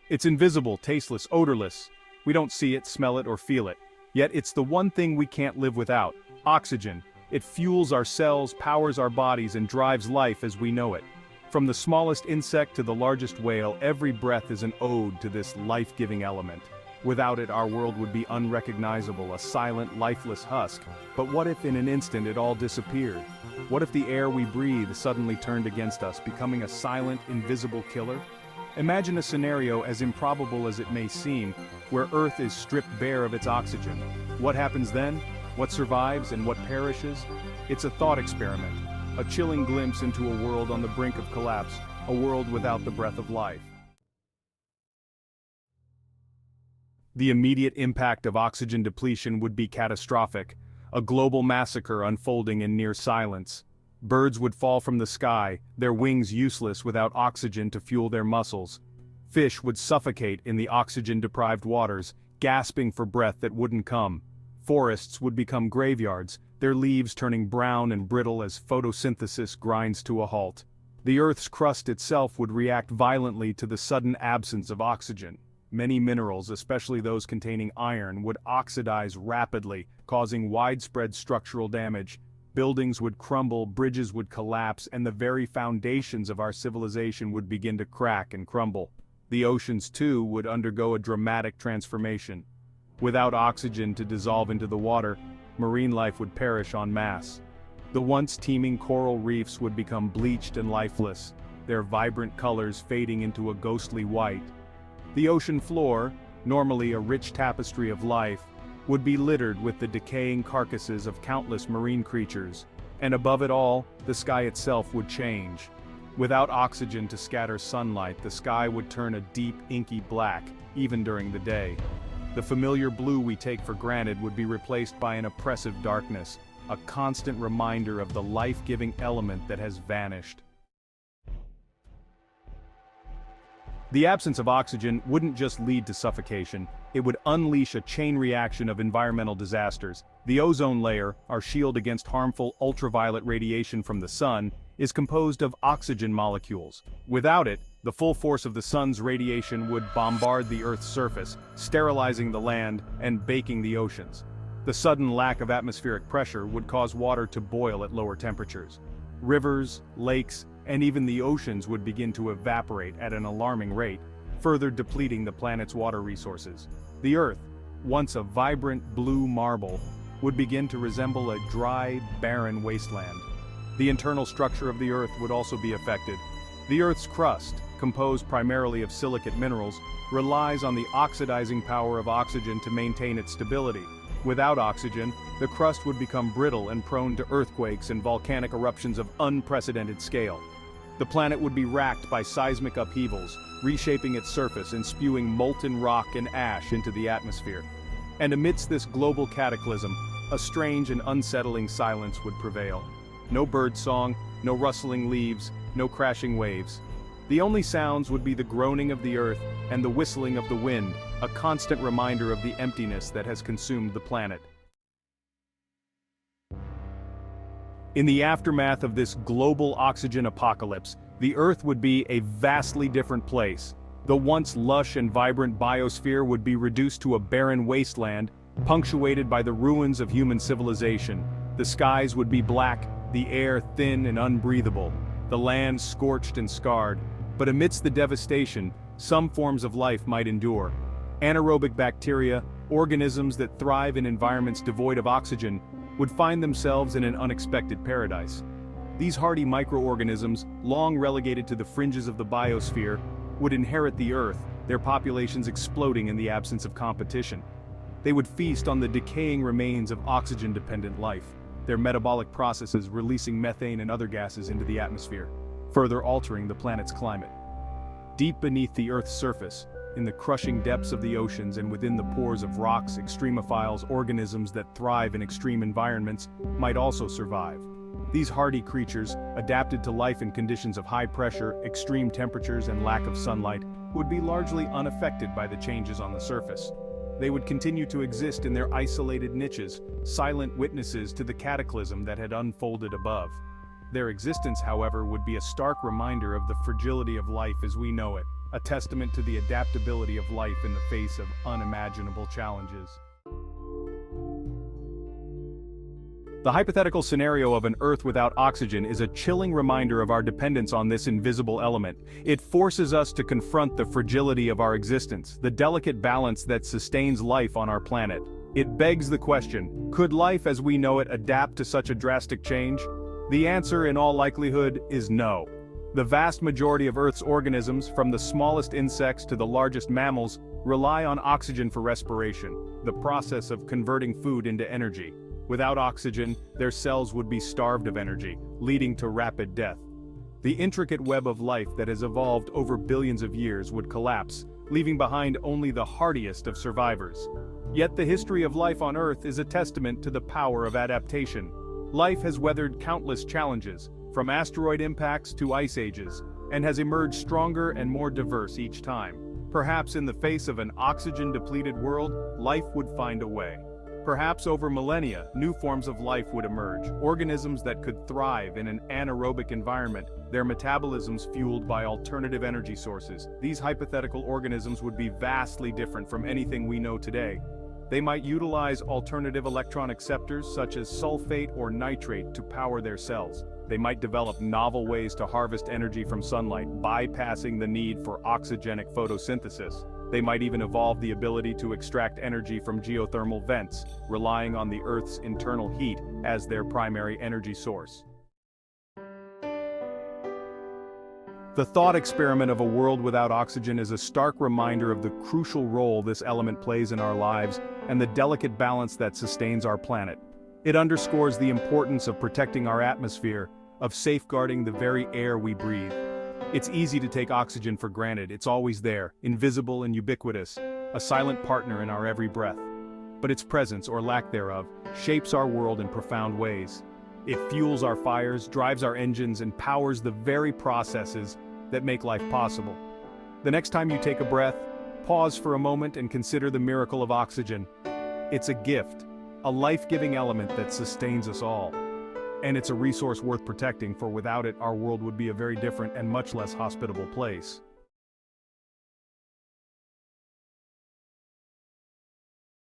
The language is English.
It's invisible, tasteless, odorless. We don't see it, smell it, or feel it. Yet it's the one thing we can't live without: oxygen. It fuels our cells, powers our bodies, and drives life as we know it. From the smallest insect to the largest whale, every breath is an ode to this life-giving element. Without it, our world would be unrecognizable, a silent, lifeless husk. But what if in an instant it all disappeared? What if the air we breathe suddenly turned against us, becoming a silent, invisible killer? Imagine a scenario as improbable as it may seem, where Earth is stripped bare of its oxygen. What happens then? What survives and what perishes? It's a thought experiment, a chilling glimpse into a world on the brink of collapse, a world without the breath of life. The immediate impact of oxygen depletion would be catastrophic, a global massacre unfolding in near silence. Birds would fall from the sky, their wings useless without oxygen to fuel their muscles. Fish would suffocate in the oxygen-deprived waters, gasping for breath that wouldn't come. Forests would become graveyards, their leaves turning brown and brittle as photosynthesis grinds to a halt. The Earth's crust itself would react violently to the sudden absence of oxygen. Many minerals, especially those containing iron, would oxidize rapidly, causing widespread structural damage. Buildings would crumble, bridges would collapse, and the very foundations of our civilization would begin to crack and crumble. The oceans, too, would undergo a dramatic transformation. Without oxygen to dissolve into the water, marine life would perish en masse. The once teeming coral reefs would become bleached and lifeless, their vibrant colors fading into a ghostly white. The ocean floor, normally a rich tapestry of life, would be littered with the decaying carcasses of countless marine creatures, and above it all, the sky itself would change. Without oxygen to scatter sunlight, the sky would turn a deep, inky black, even during the day. The familiar blue we take for granted would be replaced by an oppressive darkness, a constant reminder of the life-giving element that has vanished. The absence of oxygen wouldn't just lead to suffocation, it would unleash a chain reaction of environmental disasters. The ozone layer, our shield against harmful ultraviolet radiation from the sun, is composed of oxygen molecules. Without it, the full force of the sun's radiation would bombard the Earth's surface, sterilizing the land and baking the oceans. The sudden lack of atmospheric pressure would cause water to boil at lower temperatures. Rivers, lakes, and even the oceans would begin to evaporate at an alarming rate, further depleting the planet's water resources. The Earth, once a vibrant blue marble, would begin to resemble a dry, barren wasteland. The internal structure of the Earth would also be affected. The Earth's crust, composed primarily of silicate minerals, relies on the oxidizing power of oxygen to maintain its stability. Without oxygen, the crust would become brittle and prone to earthquakes and volcanic eruptions of unprecedented scale. The planet would be racked by seismic upheavals, reshaping its surface and spewing molten rock and ash into the atmosphere. And amidst this global cataclysm, a strange and unsettling silence would prevail. No bird song, no rustling leaves, no crashing waves. The only sounds would be the groaning of the earth and the whistling of the wind, a constant reminder of the emptiness that has consumed the planet. In the aftermath of this global oxygen apocalypse, the Earth would be a vastly different place. The once lush and vibrant biosphere would be reduced to a barren wasteland, punctuated by the ruins of human civilization. The skies would be black, the air thin and unbreathable, the land scorched and scarred. But amidst the devastation, some forms of life might endure. Anaerobic bacteria, organisms that thrive in environments devoid of oxygen, would find themselves in an unexpected paradise. These hardy microorganisms, long relegated to the fringes of the biosphere, would inherit the Earth, their populations exploding in the absence of competition. They would feast on the decaying remains of oxygen-dependent life, their metabolic processes releasing methane and other gases into the atmosphere, further altering the planet's climate. Deep beneath the Earth's surface, in the crushing depths of the oceans and within the pores of rocks, extremophiles, organisms that thrive in extreme environments, might also survive. These hardy creatures, adapted to life in conditions of high pressure, extreme temperatures, and lack of sunlight, would be largely unaffected by the changes on the surface. They would continue to exist in their isolated niches, silent witnesses to the cataclysm that had unfolded above. Their existence, however, would be a stark reminder of the fragility of life as we know it, a testament to the adaptability of life in the face of unimaginable challenges. The hypothetical scenario of an Earth without oxygen is a chilling reminder of our dependence on this invisible element. It forces us to confront the fragility of our existence, the delicate balance that sustains life on our planet. It begs the question, could life as we know it adapt to such a drastic change? The answer, in all likelihood, is no. The vast majority of Earth's organisms, from the smallest insects to the largest mammals, rely on oxygen for respiration, the process of converting food into energy. Without oxygen, their cells would be starved of energy, leading to rapid death. The intricate web of life that has evolved over billions of years would collapse, leaving behind only the hardiest of survivors. Yet the history of life on Earth is a testament to the power of adaptation. Life has weathered countless challenges, from asteroid impacts to ice ages, and has emerged stronger and more diverse each time. Perhaps in the face of an oxygen-depleted world, life would find a way. Perhaps over millennia, new forms of life would emerge, organisms that could thrive in an anaerobic environment, their metabolisms fueled by alternative energy sources. These hypothetical organisms would be vastly different from anything we know today. They might utilize alternative electron acceptors such as sulfate or nitrate to power their cells. They might develop novel ways to harvest energy from sunlight, bypassing the need for oxygenic photosynthesis. They might even evolve the ability to extract energy from geothermal vents, relying on the Earth's internal heat as their primary energy source. The thought experiment of a world without oxygen is a stark reminder of the crucial role this element plays in our lives and the delicate balance that sustains our planet. It underscores the importance of protecting our atmosphere, of safeguarding the very air we breathe. It's easy to take oxygen for granted. It's always there, invisible and ubiquitous, a silent partner in our every breath. But its presence, or lack thereof, shapes our world in profound ways. It fuels our fires, drives our engines, and powers the very processes that make life possible. The next time you take a breath, pause for a moment and consider the miracle of oxygen. It's a gift, a life-giving element that sustains us all. And it's a resource worth protecting, for without it, our world would be a very different and much less hospitable place.